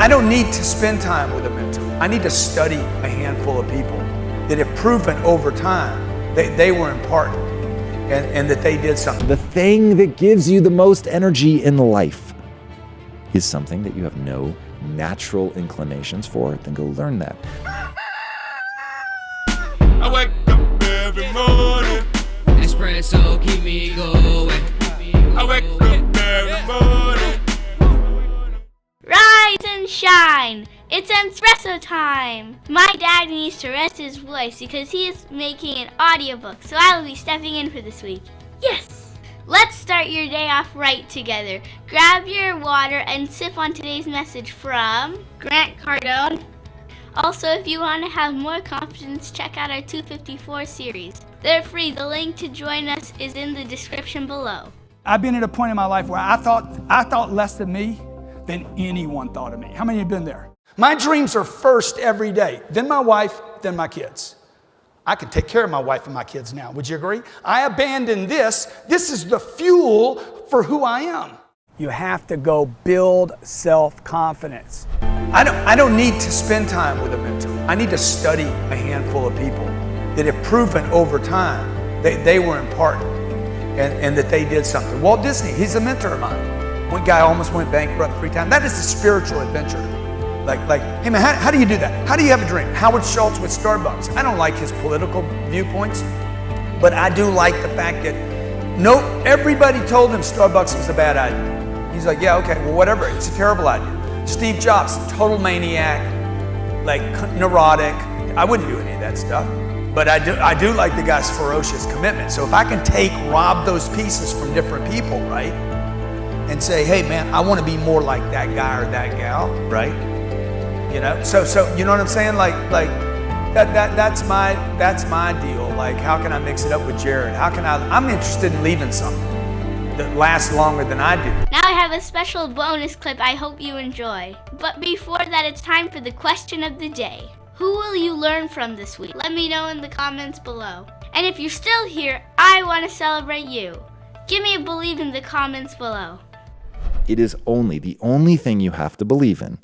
I don't need to spend time with a mentor. I need to study a handful of people that have proven over time that they were important and that they did something. The thing that gives you the most energy in life is something that you have no natural inclinations for, then go learn that. I wake up every morning. Espresso keep me going. I wake up every morning. Rise and shine! It's Entspresso time! My dad needs to rest his voice because he is making an audiobook, so I will be stepping in for this week. Yes! Let's start your day off right together. Grab your water and sip on today's message from Grant Cardone. Also, if you want to have more confidence, check out our 254 series. They're free. The link to join us is in the description below. I've been at a point in my life where I thought less of me than anyone thought of me. How many have been there? My dreams are first every day, then my wife, then my kids. I can take care of my wife and my kids now. Would you agree? I abandoned this. This is the fuel for who I am. You have to go build self-confidence. I don't need to spend time with a mentor. I need to study a handful of people that have proven over time that they were important and that they did something. Walt Disney, he's a mentor of mine. One guy almost went bankrupt 3 times. That is a spiritual adventure. Like, hey man, how do you do that? How do you have a dream? Howard Schultz with Starbucks. I don't like his political viewpoints, but I do like the fact that everybody told him Starbucks was a bad idea. He's like, yeah, okay, well, whatever. It's a terrible idea. Steve Jobs, total maniac, like neurotic. I wouldn't do any of that stuff, but I do like the guy's ferocious commitment. So if I can rob those pieces from different people, right, and say, hey man, I want to be more like that guy or that gal, right? You know, so you know what I'm saying? Like that's my deal. Like, how can I mix it up with Jared? I'm interested in leaving something that lasts longer than I do. Now I have a special bonus clip I hope you enjoy. But before that, it's time for the question of the day. Who will you learn from this week? Let me know in the comments below. And if you're still here, I want to celebrate you. Give me a believe in the comments below. It is the only thing you have to believe in.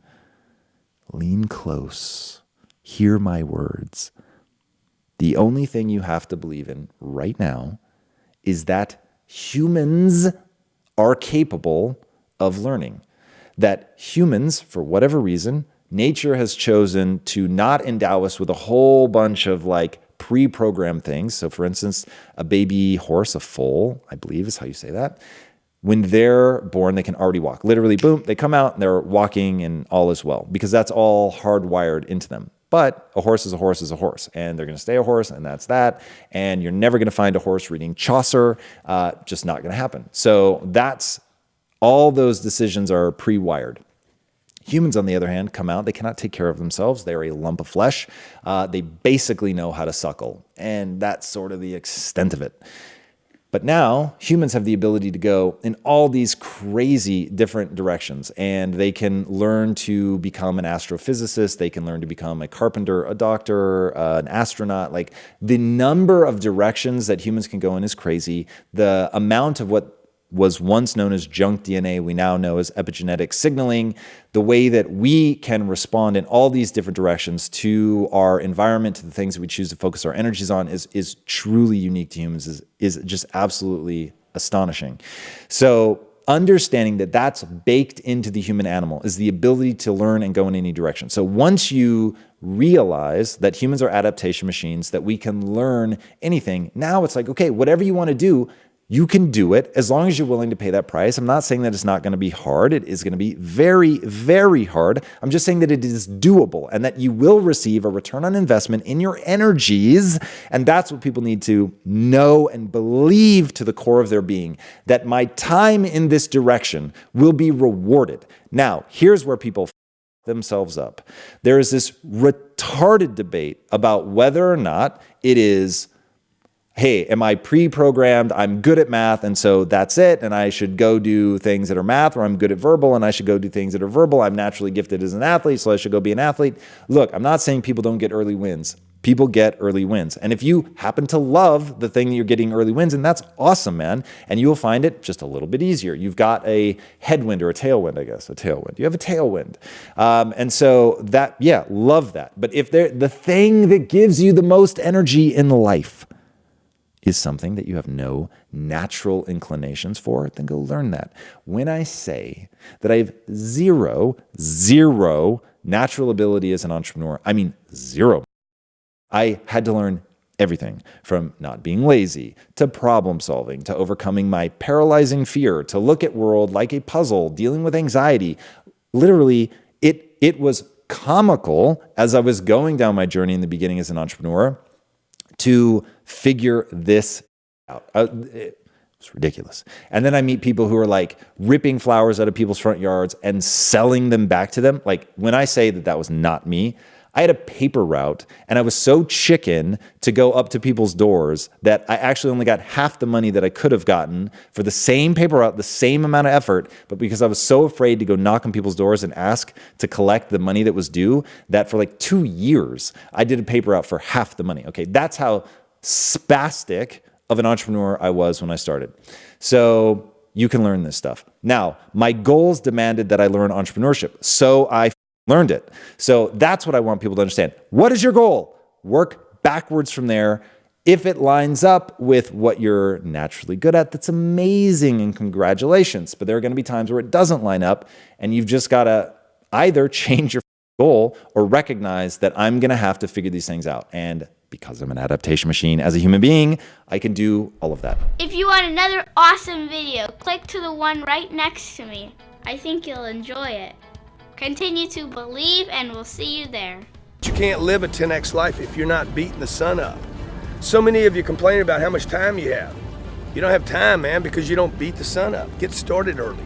Lean close. Hear my words. The only thing you have to believe in right now is that humans are capable of learning. That humans, for whatever reason, nature has chosen to not endow us with a whole bunch of pre-programmed things. So for instance, a baby horse, a foal, I believe is how you say that. When they're born, they can already walk. Literally, boom, they come out and they're walking and all is well, because that's all hardwired into them. But a horse is a horse is a horse, and they're going to stay a horse, and that's that. And you're never going to find a horse reading Chaucer, just not going to happen. So that's all those decisions are pre-wired. Humans, on the other hand, come out. They cannot take care of themselves. They're a lump of flesh. They basically know how to suckle, and that's sort of the extent of it. But now humans have the ability to go in all these crazy different directions, and they can learn to become an astrophysicist. They can learn to become a carpenter, a doctor, an astronaut. Like, the number of directions that humans can go in is crazy. The amount of what was once known as junk DNA, we now know as epigenetic signaling. The way that we can respond in all these different directions to our environment, to the things that we choose to focus our energies on is truly unique to humans, is just absolutely astonishing. So understanding that that's baked into the human animal is the ability to learn and go in any direction. So once you realize that humans are adaptation machines, that we can learn anything, now it's like, okay, whatever you want to do, you can do it as long as you're willing to pay that price. I'm not saying that it's not going to be hard. It is going to be very, very hard. I'm just saying that it is doable and that you will receive a return on investment in your energies. And that's what people need to know and believe to the core of their being, that my time in this direction will be rewarded. Now, here's where people themselves up. There is this retarded debate about whether or not it is, hey, am I pre-programmed? I'm good at math, and so that's it, and I should go do things that are math, or I'm good at verbal, and I should go do things that are verbal. I'm naturally gifted as an athlete, so I should go be an athlete. Look, I'm not saying people don't get early wins. People get early wins. And if you happen to love the thing that you're getting early wins, and that's awesome, man. And you will find it just a little bit easier. You've got a headwind or a tailwind, I guess, a tailwind. You have a tailwind. And so that, yeah, love that. But if the thing that gives you the most energy in life is something that you have no natural inclinations for, then go learn that. When I say that I have zero natural ability as an entrepreneur, I mean zero. I had to learn everything from not being lazy to problem solving, to overcoming my paralyzing fear, to look at world like a puzzle, dealing with anxiety. Literally, it was comical as I was going down my journey in the beginning as an entrepreneur to figure this out. It was ridiculous. And then I meet people who are like ripping flowers out of people's front yards and selling them back to them. Like when I say that was not me, I had a paper route and I was so chicken to go up to people's doors that I actually only got half the money that I could have gotten for the same paper route, the same amount of effort. But because I was so afraid to go knock on people's doors and ask to collect the money that was due, that for like 2 years, I did a paper route for half the money. Okay, that's how spastic of an entrepreneur I was when I started. So you can learn this stuff. Now, my goals demanded that I learn entrepreneurship. So I learned it. So that's what I want people to understand. What is your goal? Work backwards from there. If it lines up with what you're naturally good at, that's amazing and congratulations. But there are going to be times where it doesn't line up and you've just got to either change your goal or recognize that I'm going to have to figure these things out. And because I'm an adaptation machine as a human being, I can do all of that. If you want another awesome video, click to the one right next to me. I think you'll enjoy it. Continue to believe, and we'll see you there. You can't live a 10x life if you're not beating the sun up. So many of you complain about how much time you have. You don't have time, man, because you don't beat the sun up. Get started early.